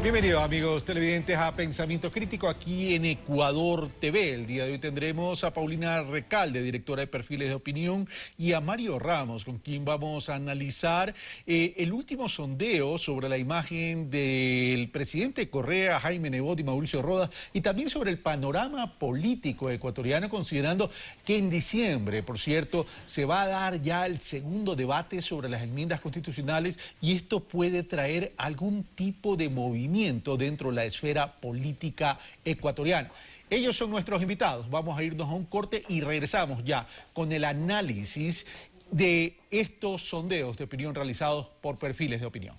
Bienvenidos amigos televidentes a Pensamiento Crítico aquí en Ecuador TV. El día de hoy tendremos a Paulina Recalde, directora de Perfiles de Opinión, y a Mario Ramos, con quien vamos a analizar el último sondeo sobre la imagen del presidente Correa, Jaime Nebot y Mauricio Rodas, y también sobre el panorama político ecuatoriano, considerando que en diciembre, por cierto, se va a dar ya el segundo debate sobre las enmiendas constitucionales y esto puede traer algún tipo de movimiento dentro de la esfera política ecuatoriana. Ellos son nuestros invitados. Vamos a irnos a un corte y regresamos ya con el análisis de estos sondeos de opinión realizados por Perfiles de Opinión.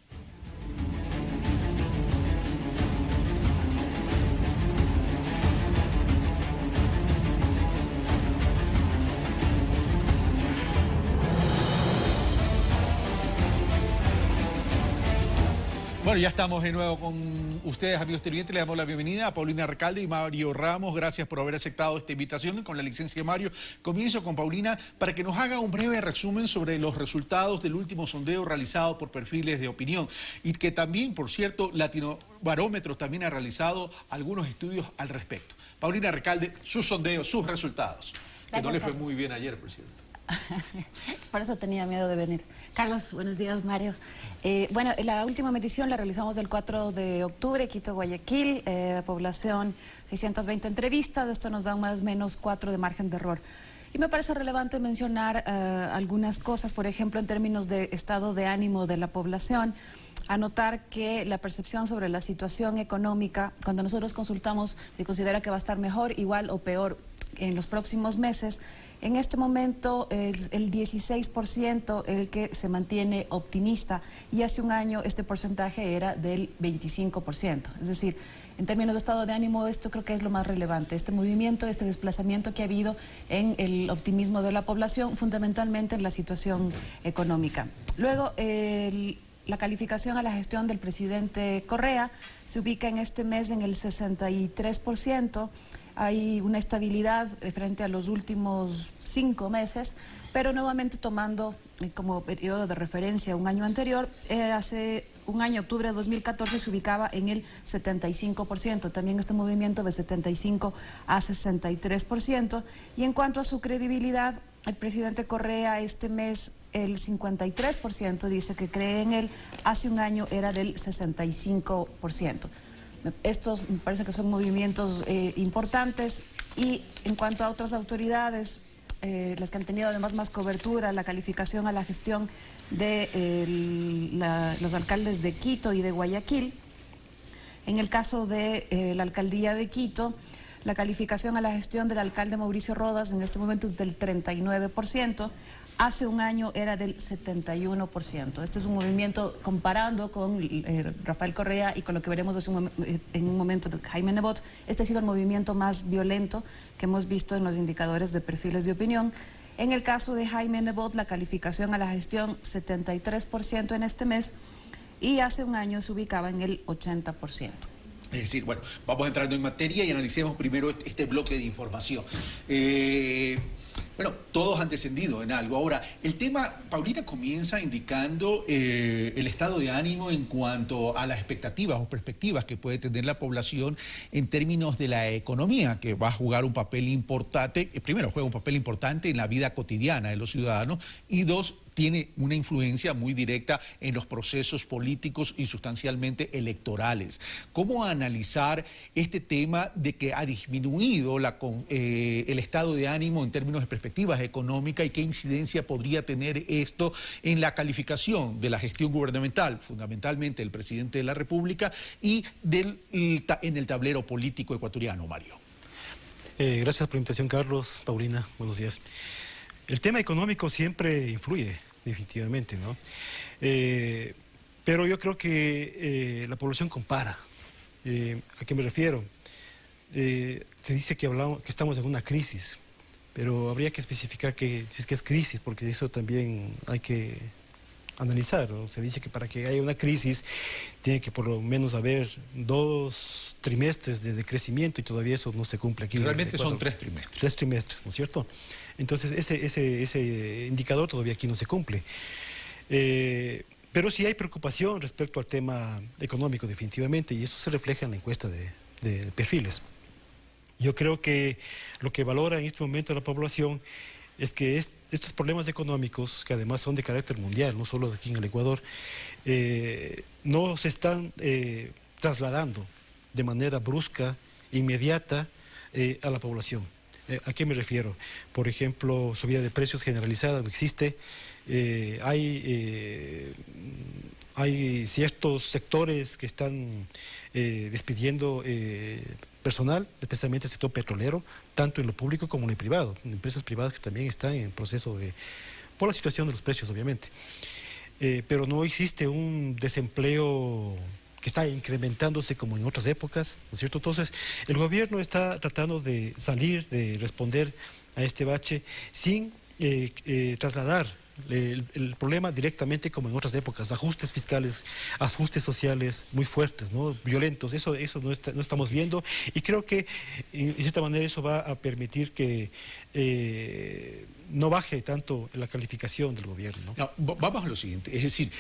Bueno, ya estamos de nuevo con ustedes, amigos televidentes. Le damos la bienvenida a Paulina Recalde y Mario Ramos. Gracias por haber aceptado esta invitación. Con la licencia de Mario, comienzo con Paulina para que nos haga un breve resumen sobre los resultados del último sondeo realizado por Perfiles de Opinión. Y que también, por cierto, Latino Barómetros también ha realizado algunos estudios al respecto. Paulina Recalde, sus sondeos, sus resultados. Que no le fue muy bien ayer, por cierto. Por eso tenía miedo de venir. Carlos, buenos días, Mario. Bueno, la última medición la realizamos el 4 de octubre, Quito, Guayaquil, población 620 entrevistas, esto nos da más o menos 4 de margen de error. Y me parece relevante mencionar algunas cosas, por ejemplo, en términos de estado de ánimo de la población, anotar que la percepción sobre la situación económica, cuando nosotros consultamos si considera que va a estar mejor, igual o peor en los próximos meses, en este momento es el 16% el que se mantiene optimista y hace un año este porcentaje era del 25%. Es decir, en términos de estado de ánimo, esto creo que es lo más relevante, este movimiento, este desplazamiento que ha habido en el optimismo de la población, fundamentalmente en la situación económica. Luego, la calificación a la gestión del presidente Correa se ubica en este mes en el 63%. Hay una estabilidad frente a los últimos 5 meses, pero nuevamente tomando como periodo de referencia un año anterior, hace un año, octubre de 2014, se ubicaba en el 75%, también este movimiento de 75 a 63%. Y en cuanto a su credibilidad, el presidente Correa este mes el 53% dice que cree en él, hace un año era del 65%. Estos me parece que son movimientos importantes y en cuanto a otras autoridades, las que han tenido además más cobertura, la calificación a la gestión de los alcaldes de Quito y de Guayaquil. En el caso de la alcaldía de Quito, la calificación a la gestión del alcalde Mauricio Rodas en este momento es del 39%. Hace un año era del 71%. Este es un movimiento comparando con Rafael Correa y con lo que veremos en un momento de Jaime Nebot. Este ha sido el movimiento más violento que hemos visto en los indicadores de Perfiles de Opinión. En el caso de Jaime Nebot, la calificación a la gestión 73% en este mes y hace un año se ubicaba en el 80%. Es decir, bueno, vamos entrando en materia y analicemos primero este bloque de información. Bueno, todos han descendido en algo. Ahora, el tema, Paulina comienza indicando el estado de ánimo en cuanto a las expectativas o perspectivas que puede tener la población en términos de la economía, que va a jugar un papel importante, primero juega un papel importante en la vida cotidiana de los ciudadanos y dos, tiene una influencia muy directa en los procesos políticos y sustancialmente electorales. ¿Cómo analizar este tema de que ha disminuido el estado de ánimo en términos de perspectivas económicas y qué incidencia podría tener esto en la calificación de la gestión gubernamental, fundamentalmente del presidente de la República y en el tablero político ecuatoriano, Mario? Gracias por la invitación, Carlos, Paulina, buenos días. El tema económico siempre influye, definitivamente, ¿no? Pero yo creo que la población compara. ¿A qué me refiero? Se dice que estamos en una crisis, pero habría que especificar si es que es crisis, porque eso también hay que analizar, ¿no? Se dice que para que haya una crisis tiene que por lo menos haber 2 trimestres de decrecimiento y todavía eso no se cumple aquí. Realmente son 3 trimestres. 3 trimestres, ¿no es cierto? Entonces ese indicador todavía aquí no se cumple. Pero sí hay preocupación respecto al tema económico, definitivamente, y eso se refleja en la encuesta de perfiles. Yo creo que lo que valora en este momento la población es que estos problemas económicos, que además son de carácter mundial, no solo de aquí en el Ecuador, no se están trasladando de manera brusca, inmediata, a la población. ¿A qué me refiero? Por ejemplo, subida de precios generalizada no existe. Hay ciertos sectores que están despidiendo personal, especialmente el sector petrolero, tanto en lo público como en lo privado, en empresas privadas que también están en proceso por la situación de los precios, obviamente. Pero no existe un desempleo que está incrementándose como en otras épocas, ¿no es cierto? Entonces, el gobierno está tratando de salir, de responder a este bache sin trasladar el problema directamente como en otras épocas, ajustes fiscales, ajustes sociales muy fuertes, ¿no? Violentos, eso no estamos viendo, y creo que en cierta manera eso va a permitir que no baje tanto la calificación del gobierno, ¿no? No, vamos a lo siguiente, es decir,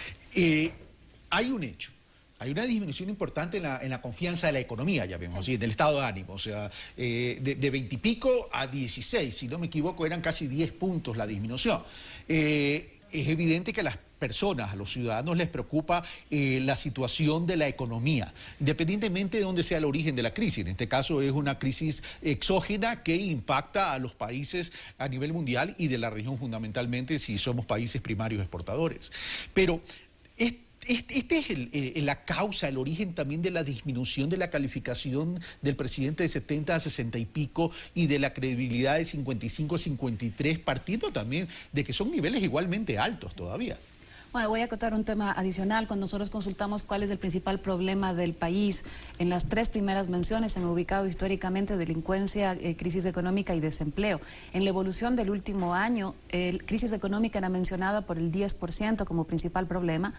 hay un hecho. Hay una disminución importante en la confianza de la economía, ya vemos, ¿sí? Del estado de ánimo, o sea, de 20 y pico a 16, si no me equivoco, eran casi 10 puntos la disminución. Es evidente que a las personas, a los ciudadanos les preocupa la situación de la economía, independientemente de dónde sea el origen de la crisis. En este caso es una crisis exógena que impacta a los países a nivel mundial y de la región fundamentalmente si somos países primarios exportadores. Pero este es la causa, el origen también de la disminución de la calificación del presidente de 70 a 60 y pico y de la credibilidad de 55 a 53, partiendo también de que son niveles igualmente altos todavía. Bueno, voy a acotar un tema adicional. Cuando nosotros consultamos cuál es el principal problema del país, en las tres primeras menciones se han ubicado históricamente delincuencia, crisis económica y desempleo. En la evolución del último año, crisis económica era mencionada por el 10% como principal problema,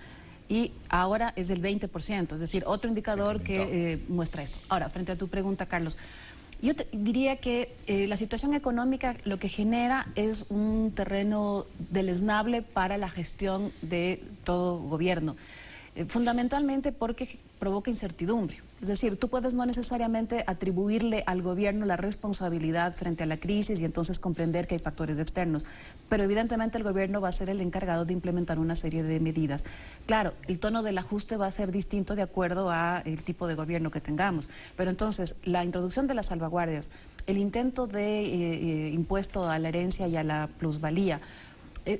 y ahora es del 20%, es decir, otro indicador que muestra esto. Ahora, frente a tu pregunta, Carlos, yo diría que la situación económica lo que genera es un terreno deleznable para la gestión de todo gobierno, fundamentalmente porque provoca incertidumbre. Es decir, tú puedes no necesariamente atribuirle al gobierno la responsabilidad frente a la crisis y entonces comprender que hay factores externos, pero evidentemente el gobierno va a ser el encargado de implementar una serie de medidas. Claro, el tono del ajuste va a ser distinto de acuerdo al tipo de gobierno que tengamos, pero entonces la introducción de las salvaguardias, el intento de impuesto a la herencia y a la plusvalía,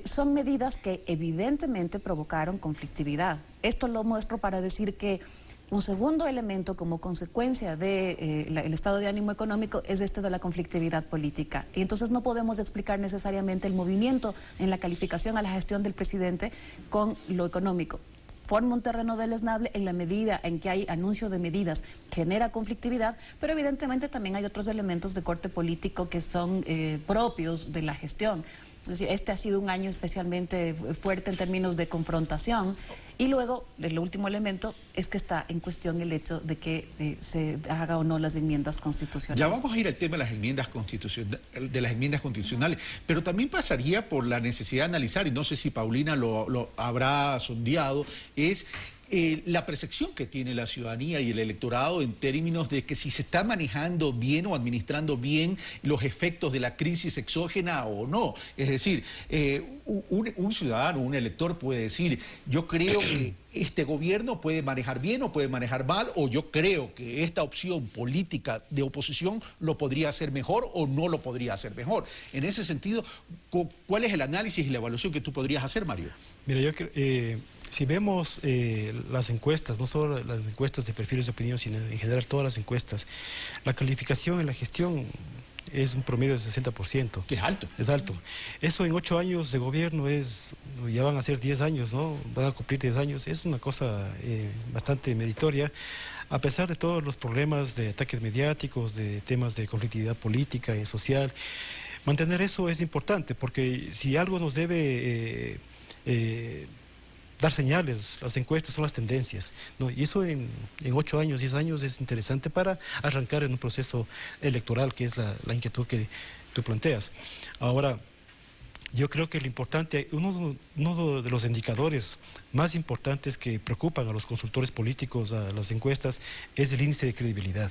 son medidas que evidentemente provocaron conflictividad. Esto lo muestro para decir que un segundo elemento como consecuencia del estado de ánimo económico es este de la conflictividad política. Y entonces no podemos explicar necesariamente el movimiento en la calificación a la gestión del presidente con lo económico. Forma un terreno deleznable en la medida en que hay anuncio de medidas, genera conflictividad, pero evidentemente también hay otros elementos de corte político que son propios de la gestión. Es decir, este ha sido un año especialmente fuerte en términos de confrontación. Y luego, el último elemento es que está en cuestión el hecho de que se haga o no las enmiendas constitucionales. Ya vamos a ir al tema de las enmiendas constitucionales, pero también pasaría por la necesidad de analizar, y no sé si Paulina lo habrá sondeado, es la percepción que tiene la ciudadanía y el electorado en términos de que si se está manejando bien o administrando bien los efectos de la crisis exógena o no. Es decir, un ciudadano, un elector puede decir, yo creo que este gobierno puede manejar bien o puede manejar mal, o yo creo que esta opción política de oposición lo podría hacer mejor o no lo podría hacer mejor. En ese sentido, ¿cuál es el análisis y la evaluación que tú podrías hacer, Mario? Mira, yo creo... si vemos las encuestas, no solo las encuestas de perfiles de opinión, sino en general todas las encuestas, la calificación en la gestión es un promedio del 60%. Que es alto. Es alto. Eso en 8 años de gobierno ya van a ser 10 años, ¿no? Van a cumplir 10 años. Es una cosa bastante meritoria, a pesar de todos los problemas de ataques mediáticos, de temas de conflictividad política y social. Mantener eso es importante, porque si algo nos debe... dar señales, las encuestas son las tendencias, ¿no? Y eso en 8 años, 10 años es interesante para arrancar en un proceso electoral, que es la inquietud que tú planteas. Ahora, Yo creo que lo importante, uno de los indicadores más importantes que preocupan a los consultores políticos, a las encuestas, es el índice de credibilidad.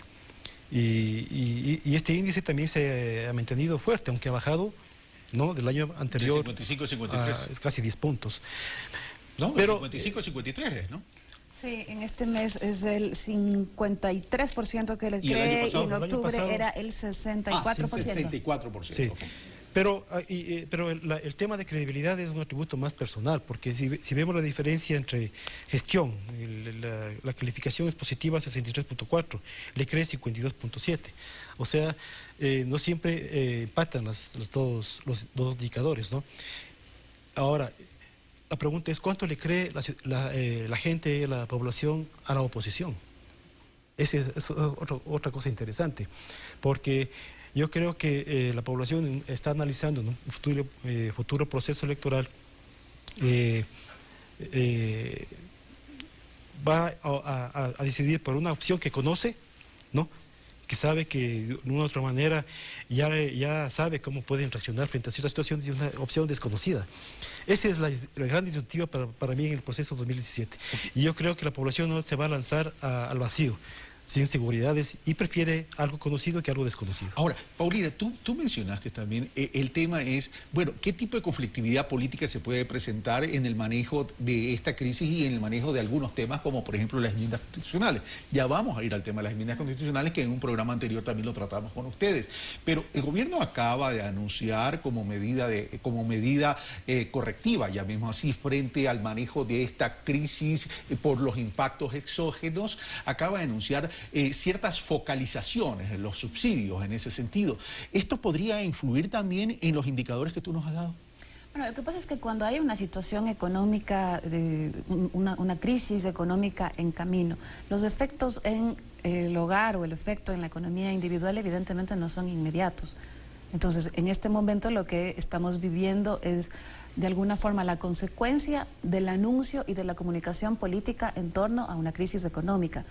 Y este índice también se ha mantenido fuerte, aunque ha bajado, ¿no?, del año anterior. De 55 a 53. Es casi 10 puntos. ¿No? Pero, 55 a 53, ¿no? Sí, en este mes es el 53% que le ¿Y el año cree, y pasado? en ¿El año octubre pasado? era el 64%. 64%. Sí. Ok. Pero el tema de credibilidad es un atributo más personal, porque si vemos la diferencia entre gestión, la calificación es positiva 63.4, le cree 52.7. O sea, no siempre empatan los dos indicadores, ¿no? Ahora, la pregunta es, ¿cuánto le cree la gente, la población, a la oposición? Esa es otra cosa interesante, porque yo creo que la población está analizando, ¿no?, un futuro proceso electoral, va a decidir por una opción que conoce, ¿no?, que sabe que de una u otra manera ya sabe cómo pueden reaccionar frente a ciertas situaciones, y una opción desconocida. Esa es la gran disyuntiva para mí en el proceso 2017. Y yo creo que la población no se va a lanzar al vacío, sin seguridades, y prefiere algo conocido que algo desconocido. Ahora, Paulina, tú mencionaste también, el tema es, bueno, ¿qué tipo de conflictividad política se puede presentar en el manejo de esta crisis y en el manejo de algunos temas, como por ejemplo las enmiendas constitucionales? Ya vamos a ir al tema de las enmiendas constitucionales, que en un programa anterior también lo tratamos con ustedes. Pero el gobierno acaba de anunciar como medida correctiva, llamémoslo así, frente al manejo de esta crisis por los impactos exógenos, acaba de anunciar ciertas focalizaciones en los subsidios en ese sentido. ¿Esto podría influir también en los indicadores que tú nos has dado? Bueno, lo que pasa es que cuando hay una situación económica, una crisis económica en camino, los efectos en el hogar o el efecto en la economía individual evidentemente no son inmediatos. Entonces, en este momento lo que estamos viviendo es, de alguna forma, la consecuencia del anuncio y de la comunicación política en torno a una crisis económica.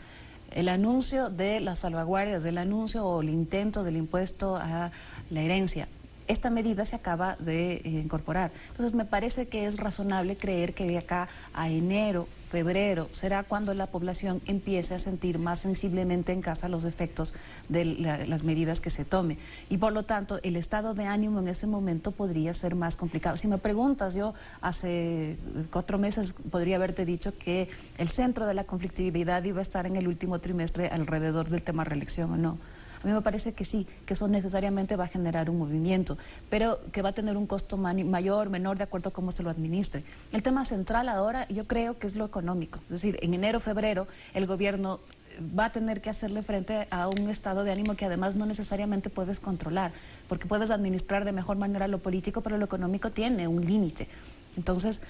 El anuncio de las salvaguardias, el anuncio o el intento del impuesto a la herencia. Esta medida se acaba de incorporar. Entonces me parece que es razonable creer que de acá a enero, febrero, será cuando la población empiece a sentir más sensiblemente en casa los efectos de las medidas que se tome. Y por lo tanto, el estado de ánimo en ese momento podría ser más complicado. Si me preguntas, yo hace 4 meses podría haberte dicho que el centro de la conflictividad iba a estar en el último trimestre alrededor del tema reelección o no. A mí me parece que sí, que eso necesariamente va a generar un movimiento, pero que va a tener un costo mayor, menor, de acuerdo a cómo se lo administre. El tema central ahora, yo creo que es lo económico. Es decir, en enero, febrero, el gobierno va a tener que hacerle frente a un estado de ánimo que además no necesariamente puedes controlar, porque puedes administrar de mejor manera lo político, pero lo económico tiene un límite. Entonces,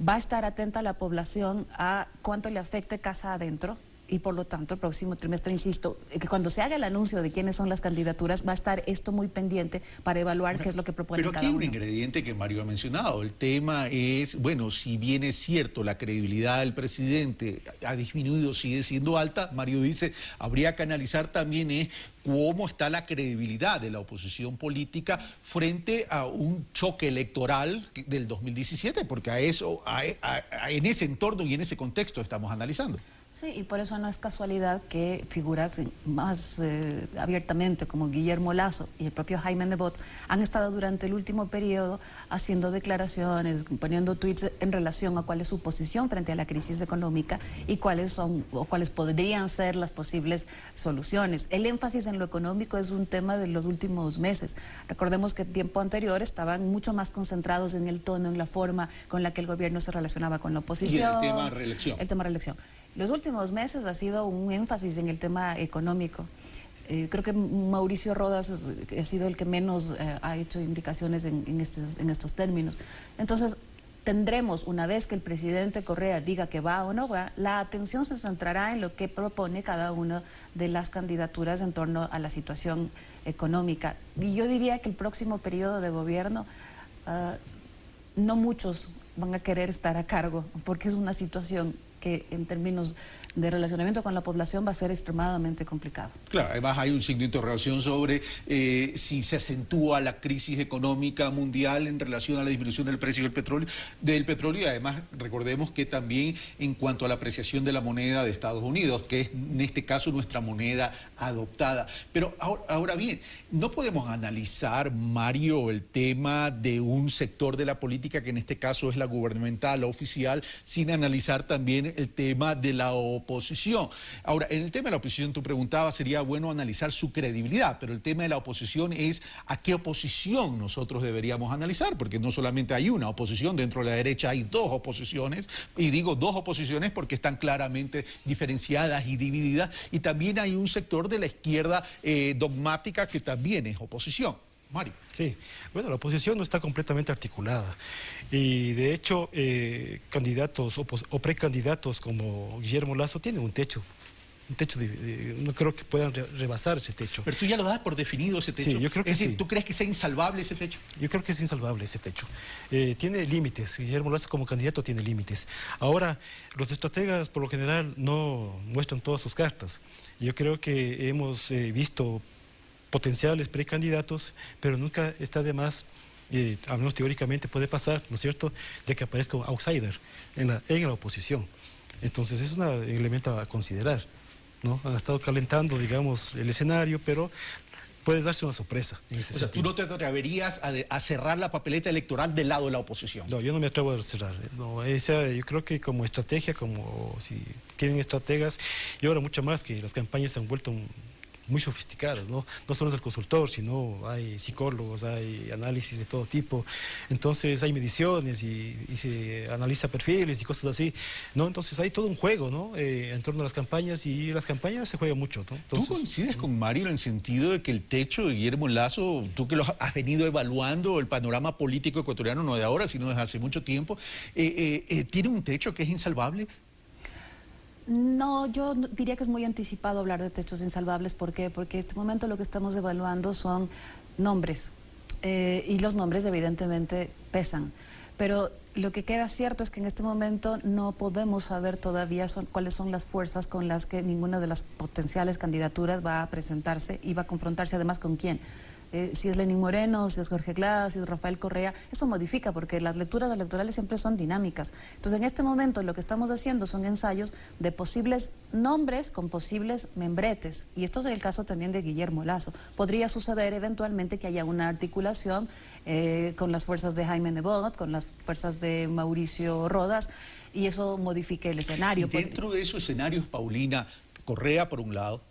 va a estar atenta la población a cuánto le afecte casa adentro. Y por lo tanto, el próximo trimestre, insisto, que cuando se haga el anuncio de quiénes son las candidaturas, va a estar esto muy pendiente para evaluar qué es lo que propone cada uno. Pero aquí hay un ingrediente que Mario ha mencionado. El tema es, bueno, si bien es cierto, la credibilidad del presidente ha disminuido, sigue siendo alta, Mario dice, habría que analizar también cómo está la credibilidad de la oposición política frente a un choque electoral del 2017, porque en ese entorno y en ese contexto estamos analizando. Sí, y por eso no es casualidad que figuras más abiertamente como Guillermo Lasso y el propio Jaime Nebot han estado durante el último periodo haciendo declaraciones, poniendo tweets en relación a cuál es su posición frente a la crisis económica y cuáles podrían ser las posibles soluciones. El énfasis en lo económico es un tema de los últimos meses. Recordemos que tiempo anterior estaban mucho más concentrados en el tono, en la forma con la que el gobierno se relacionaba con la oposición. Y el tema reelección. El tema reelección. Los últimos meses ha sido un énfasis en el tema económico. Creo que Mauricio Rodas ha sido el que menos ha hecho indicaciones en estos términos. Entonces, tendremos, una vez que el presidente Correa diga que va o no va, la atención se centrará en lo que propone cada una de las candidaturas en torno a la situación económica. Y yo diría que el próximo periodo de gobierno, no muchos van a querer estar a cargo, porque es una situación que en términos de relacionamiento con la población va a ser extremadamente complicado. Claro, además hay un signo de interrogación sobre si se acentúa la crisis económica mundial en relación a la disminución del precio del petróleo y además recordemos que también en cuanto a la apreciación de la moneda de Estados Unidos, que es en este caso nuestra moneda adoptada. Pero ahora bien, no podemos analizar, Mario, el tema de un sector de la política, que en este caso es la gubernamental, la oficial, sin analizar también el tema de la oposición. Ahora, en el tema de la oposición, tú preguntabas, sería bueno analizar su credibilidad, pero el tema de la oposición es a qué oposición nosotros deberíamos analizar, porque no solamente hay una oposición, dentro de la derecha hay dos oposiciones, y digo dos oposiciones porque están claramente diferenciadas y divididas, y también hay un sector de la izquierda dogmática que también es oposición. Mario. Sí, bueno, la oposición no está completamente articulada y de hecho candidatos o precandidatos como Guillermo Lasso tienen un techo no creo que puedan rebasar ese techo. Pero tú ya lo das por definido ese techo. Sí, yo creo que es decir, sí. ¿Tú crees que sea insalvable ese techo? Yo creo que es insalvable ese techo. Tiene límites, Guillermo Lasso como candidato tiene límites. Ahora, los estrategas por lo general no muestran todas sus cartas. Yo creo que hemos visto potenciales precandidatos, pero nunca está de más, al menos teóricamente puede pasar, ¿no es cierto?, de que aparezca un outsider en la oposición. Entonces es un elemento a considerar, ¿no? Han estado calentando, digamos, el escenario, pero puede darse una sorpresa en ese sentido. ¿Tú no te atreverías a cerrar la papeleta electoral del lado de la oposición? No, yo no me atrevo a cerrar. No, yo creo que como estrategia, como si tienen estrategas, y ahora mucho más que las campañas se han vuelto muy sofisticadas, ¿no? No solo es el consultor, sino hay psicólogos, hay análisis de todo tipo, entonces hay mediciones y se analiza perfiles y cosas así, ¿no? Entonces hay todo un juego, ¿no? En torno a las campañas, y las campañas se juega mucho, ¿no? Entonces, ¿tú coincides con Mario en el sentido de que el techo de Guillermo Lasso, tú que lo has venido evaluando el panorama político ecuatoriano, no de ahora, sino desde hace mucho tiempo, tiene un techo que es insalvable? No, yo diría que es muy anticipado hablar de techos insalvables. ¿Por qué? Porque en este momento lo que estamos evaluando son nombres y los nombres evidentemente pesan. Pero lo que queda cierto es que en este momento no podemos saber todavía cuáles son las fuerzas con las que ninguna de las potenciales candidaturas va a presentarse y va a confrontarse además con quién. Si es Lenín Moreno, si es Jorge Glass, si es Rafael Correa, eso modifica porque las lecturas electorales siempre son dinámicas. Entonces, en este momento lo que estamos haciendo son ensayos de posibles nombres con posibles membretes. Y esto es el caso también de Guillermo Lasso. Podría suceder eventualmente que haya una articulación con las fuerzas de Jaime Nebot, con las fuerzas de Mauricio Rodas, y eso modifique el escenario. Y dentro de esos escenarios, Paulina, Correa por un lado,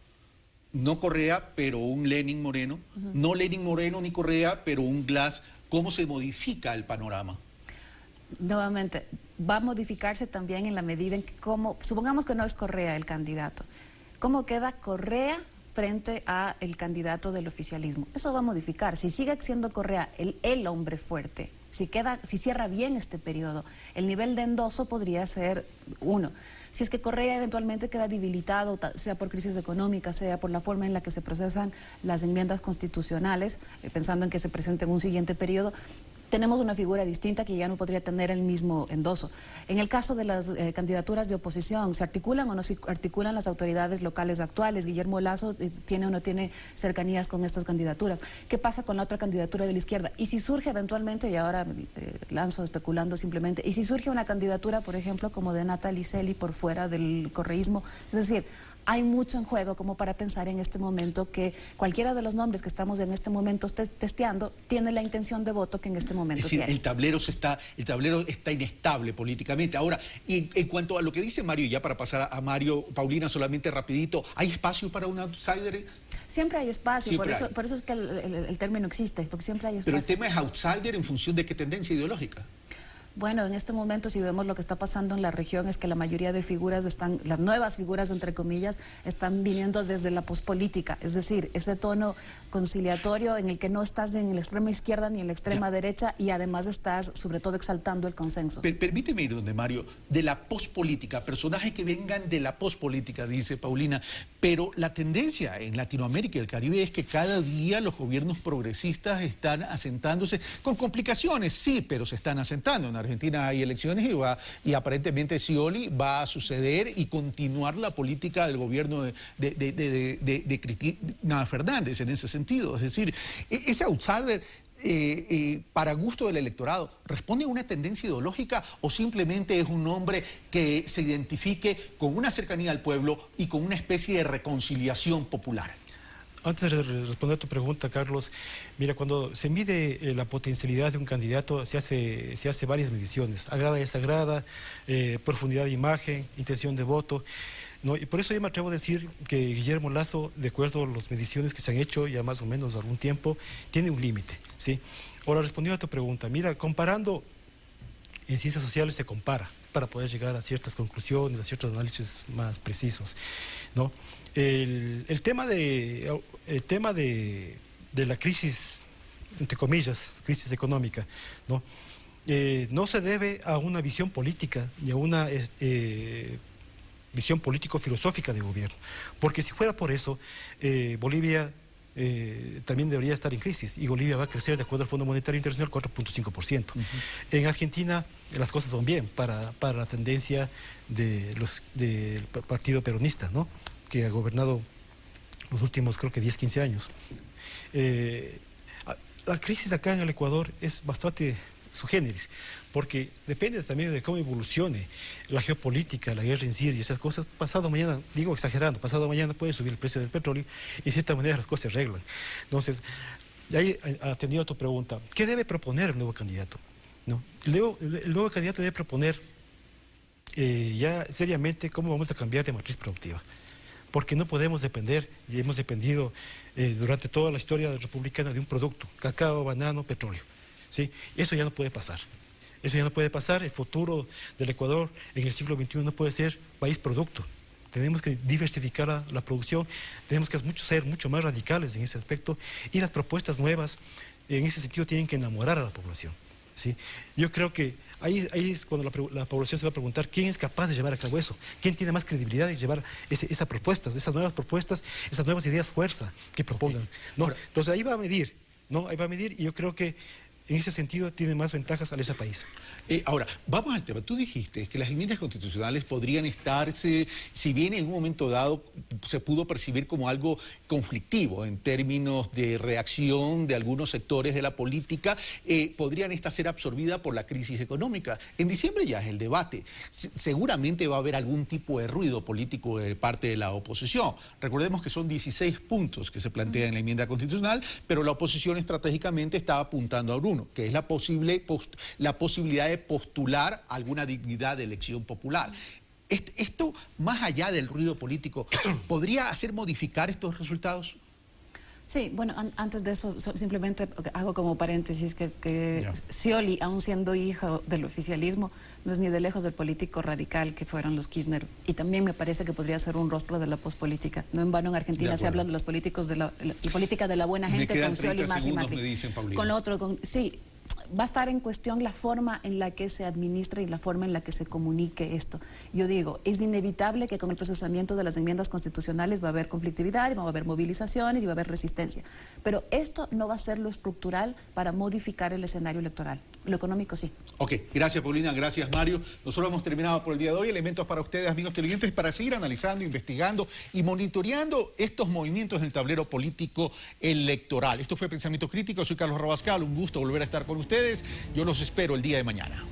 no Correa, pero un Lenín Moreno, no Lenín Moreno ni Correa, pero un Glass, ¿cómo se modifica el panorama? Nuevamente, va a modificarse también en la medida en que, supongamos que no es Correa el candidato, ¿cómo queda Correa frente a el candidato del oficialismo? Eso va a modificar. Si sigue siendo Correa el hombre fuerte, si cierra bien este periodo, el nivel de endoso podría ser 1. Si es que Correa eventualmente queda debilitado, sea por crisis económica, sea por la forma en la que se procesan las enmiendas constitucionales, pensando en que se presente en un siguiente periodo, tenemos una figura distinta que ya no podría tener el mismo endoso. En el caso de las candidaturas de oposición, ¿se articulan o no se articulan las autoridades locales actuales? Guillermo Lasso tiene o no tiene cercanías con estas candidaturas. ¿Qué pasa con la otra candidatura de la izquierda? Y si surge eventualmente, y ahora lanzo especulando simplemente, y si surge una candidatura, por ejemplo, como de Natalie Celi por fuera del correísmo, es decir, hay mucho en juego como para pensar en este momento que cualquiera de los nombres que estamos en este momento testeando tiene la intención de voto que en este momento tiene. El tablero está inestable políticamente. Ahora, en cuanto a lo que dice Mario, ya para pasar a Mario, Paulina, solamente rapidito, ¿hay espacio para un outsider? Siempre hay espacio, por eso es que el término existe, porque siempre hay espacio. Pero el tema es outsider en función de qué tendencia ideológica. Bueno, en este momento, si vemos lo que está pasando en la región, es que la mayoría de figuras las nuevas figuras, entre comillas, están viniendo desde la pospolítica, es decir, ese tono conciliatorio en el que no estás ni en la extrema izquierda ni en la extrema derecha y además estás, sobre todo, exaltando el consenso. Permíteme ir donde Mario, de la pospolítica, personajes que vengan de la pospolítica, dice Paulina, Pero la tendencia en Latinoamérica y el Caribe es que cada día los gobiernos progresistas están asentándose, con complicaciones, sí, pero se están asentando. En Argentina hay elecciones y aparentemente Scioli va a suceder y continuar la política del gobierno de Cristina Fernández en ese sentido. Es decir, ese outsider, para gusto del electorado, ¿responde a una tendencia ideológica o simplemente es un hombre que se identifique con una cercanía al pueblo y con una especie de reconciliación popular? Antes de responder a tu pregunta, Carlos, mira, cuando se mide la potencialidad de un candidato, se hace varias mediciones: agrada y desagrada, profundidad de imagen, intención de voto, ¿no? Y por eso yo me atrevo a decir que Guillermo Lasso, de acuerdo a las mediciones que se han hecho ya más o menos algún tiempo, tiene un límite, ¿sí? Ahora, respondiendo a tu pregunta, mira, comparando en ciencias sociales se compara para poder llegar a ciertas conclusiones, a ciertos análisis más precisos, ¿no? El tema de la crisis, entre comillas, crisis económica, ¿no? No se debe a una visión política ni a una visión político-filosófica de gobierno, porque si fuera por eso, Bolivia también debería estar en crisis, y Bolivia va a crecer, de acuerdo al Fondo Monetario Internacional, 4.5%. En Argentina las cosas van bien para la tendencia del partido peronista, ¿no?, que ha gobernado los últimos, creo que 10, 15 años. La crisis acá en el Ecuador es bastante su géneris, porque depende también de cómo evolucione la geopolítica, la guerra en Siria y esas cosas. Pasado mañana, digo exagerando, pasado mañana puede subir el precio del petróleo y de cierta manera las cosas se arreglan. Entonces, de ahí, atendido a tu pregunta, ¿qué debe proponer el nuevo candidato? ¿No? El nuevo candidato debe proponer ya seriamente cómo vamos a cambiar de matriz productiva, porque no podemos depender, y hemos dependido durante toda la historia republicana, de un producto: cacao, banano, petróleo, ¿sí? Eso ya no puede pasar. Eso ya no puede pasar. El futuro del Ecuador en el siglo XXI no puede ser país producto. Tenemos que diversificar la producción, tenemos que ser mucho más radicales en ese aspecto, y las propuestas nuevas en ese sentido tienen que enamorar a la población, ¿sí? Yo creo que ahí es cuando la población se va a preguntar quién es capaz de llevar a cabo eso, quién tiene más credibilidad de llevar esas propuestas, esas nuevas propuestas, esas nuevas ideas fuerza que propongan, ¿no? Entonces ahí va a medir, ¿no? Ahí va a medir, y yo creo que en ese sentido tiene más ventajas al ese país. Ahora, vamos al tema. Tú dijiste que las enmiendas constitucionales podrían estarse, si bien en un momento dado se pudo percibir como algo conflictivo en términos de reacción de algunos sectores de la política, podrían estas ser absorbidas por la crisis económica. En diciembre ya es el debate. Seguramente va a haber algún tipo de ruido político de parte de la oposición. Recordemos que son 16 puntos que se plantean en la enmienda constitucional, pero la oposición estratégicamente está apuntando a uno, que es la posibilidad de postular alguna dignidad de elección popular. Esto, más allá del ruido político, ¿podría hacer modificar estos resultados? Sí, bueno, antes de eso, simplemente hago como paréntesis que Scioli, aun siendo hijo del oficialismo, no es ni de lejos del político radical que fueron los Kirchner, y también me parece que podría ser un rostro de la pospolítica. No en vano en Argentina se habla de los políticos de la política de la buena gente, con Scioli, Mas y Macri. Me dicen, Paulina. Con lo otro, sí. Va a estar en cuestión la forma en la que se administra y la forma en la que se comunique esto. Yo digo, es inevitable que con el procesamiento de las enmiendas constitucionales va a haber conflictividad, va a haber movilizaciones y va a haber resistencia. Pero esto no va a ser lo estructural para modificar el escenario electoral. Lo económico sí. Ok, gracias Paulina, gracias Mario. Nosotros hemos terminado por el día de hoy. Elementos para ustedes, amigos televidentes, para seguir analizando, investigando y monitoreando estos movimientos en el tablero político electoral. Esto fue Pensamiento Crítico. Soy Carlos Rabascal. Un gusto volver a estar con ustedes. Yo los espero el día de mañana.